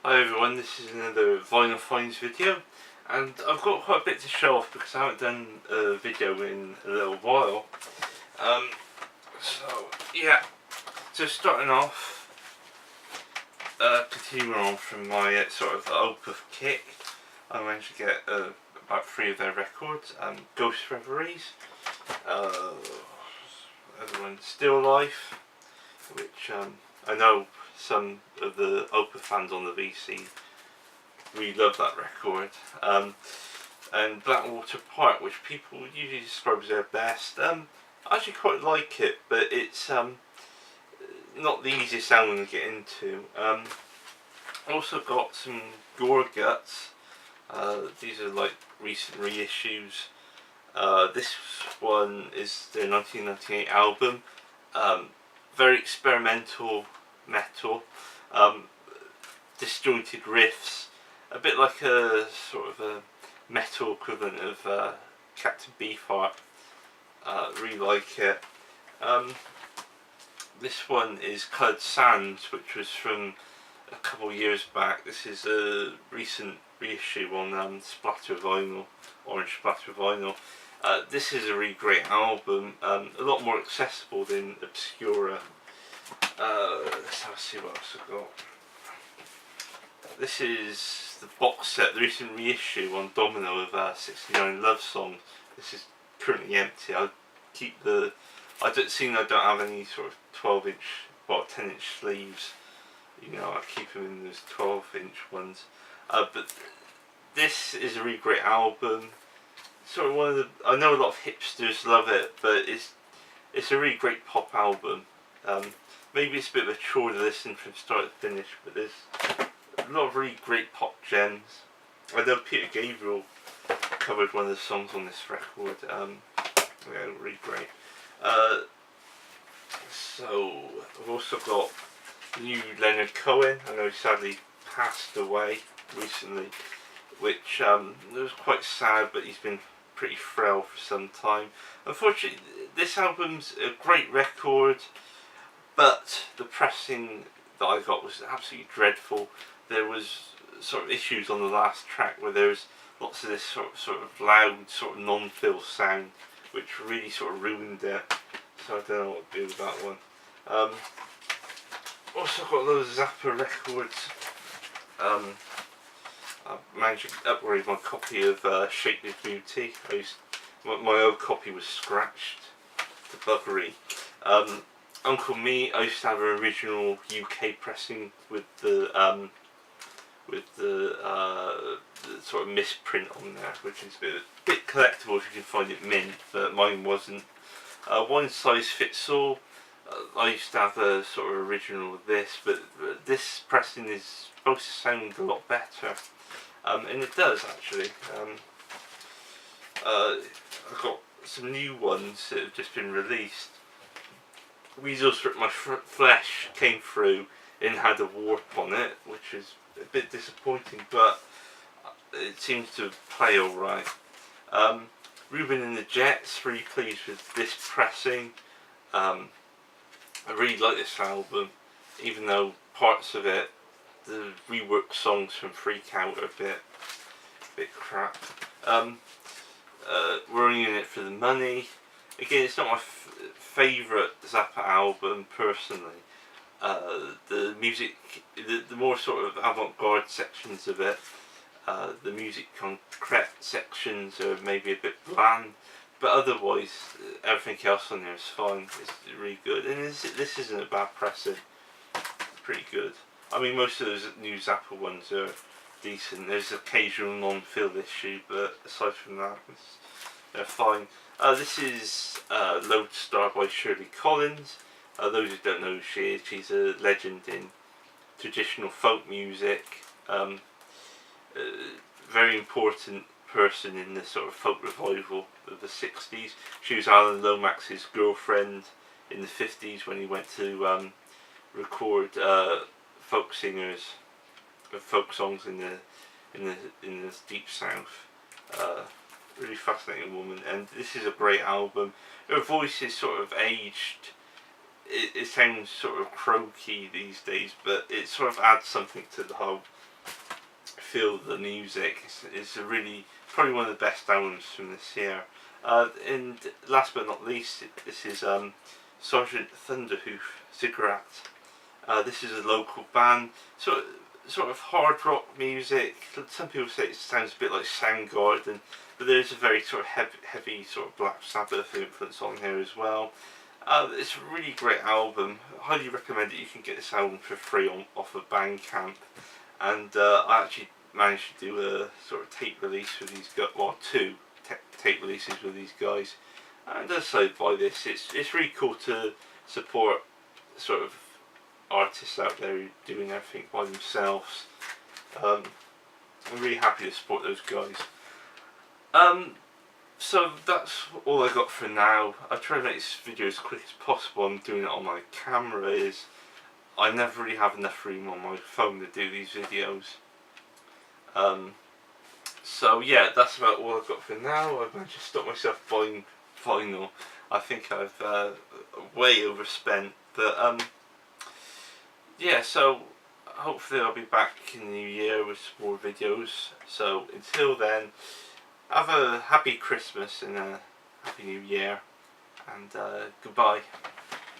Hi everyone, this is another Vinyl Finds video, and I've got quite a bit to show off because I haven't done a video in a little while. So yeah, so starting off, continuing on from my sort of Opeth kit, I managed to get about 3 of their records. Ghost Reveries, other one, Still Life, which I know some of the Opeth fans on the VC really love that record, and Blackwater Park, which people usually describe as their best. I actually quite like it, but it's not the easiest album to get into. Also got some Gorguts. These are like recent reissues. This one is their 1998 album. Very experimental metal, disjointed riffs, a bit like a sort of a metal equivalent of Captain Beefheart. Really like it. This one is Coloured Sands, which was from a couple of years back. This is a recent reissue on splatter vinyl, orange splatter vinyl. This is a really great album, a lot more accessible than Obscura. Let's have a see what else I've got. This is the box set, the recent reissue on Domino of 69 Love Songs. This is currently empty. I don't have any sort of 12-inch, well, 10-inch sleeves. You know, I keep them in those 12-inch ones. But this is a really great album. Sort of one of the, I know a lot of hipsters love it, but it's a really great pop album. Maybe it's a bit of a chore to listen from start to finish, but there's a lot of really great pop gems. I know Peter Gabriel covered one of the songs on this record. Yeah, really great. So I've also got new Leonard Cohen. I know he sadly passed away recently, which was quite sad, but he's been pretty frail for some time. Unfortunately, this album's a great record, but the pressing that I got was absolutely dreadful. There was sort of issues on the last track where there was lots of this sort of loud, sort of non-fill sound, which really sort of ruined it. So I don't know what to do with that one. Also got those Zappa records. I managed to upgrade my copy of Shapeless Beauty. My old copy was scratched to buggery. Uncle Me, I used to have an original UK pressing with the sort of misprint on there, which is a bit collectible if you can find it mint, but mine wasn't. One size fits all. I used to have a sort of original of this, but this pressing is supposed to sound a lot better, and it does actually. I've got some new ones that have just been released. Weasel Strip My Flesh came through and had a warp on it, which is a bit disappointing, but it seems to play alright. Ruben and the Jets, really pleased with this pressing. I really like this album, even though parts of it, the reworked songs from Freak Out are a bit crap. We're only in it for the money. Again, it's not my favourite Zappa album personally. The music, the more sort of avant-garde sections of it, the music concrete sections are maybe a bit bland, but otherwise everything else on there is fine. It's really good, and this isn't a bad pressing. It's pretty good. I mean, most of those new Zappa ones are decent. There's occasional non-fill issue, but aside from that, they're fine. This is Lodestar by Shirley Collins. Those who don't know who she is, she's a legend in traditional folk music. Very important person in the sort of folk revival of the 60s. She was Alan Lomax's girlfriend in the 50s when he went to record folk singers, folk songs in the deep south. Really fascinating woman, and this is a great album. Her voice is sort of aged. It sounds sort of croaky these days, but it sort of adds something to the whole feel the music. It's a really, probably one of the best albums from this year. And last but not least, this is Sergeant Thunderhoof Cigarette. This is a local band, sort of hard rock music. Some people say it sounds a bit like Soundgarden, but there's a very sort of heavy sort of Black Sabbath influence on here as well. It's a really great album. I highly recommend it. You can get this album for free off of Bandcamp. And I actually managed to do a sort of tape release with these guys, well, two tape releases with these guys. And as I buy this, it's really cool to support sort of artists out there doing everything by themselves. I'm really happy to support those guys. So that's all I got for now. I try to make this video as quick as possible. I'm doing it on my camera. I never really have enough room on my phone to do these videos. So yeah, that's about all I've got for now. I've managed to stop myself buying vinyl. I think I've way overspent, but yeah, so hopefully I'll be back in the new year with some more videos. So until then, have a happy Christmas and a happy new year, and goodbye.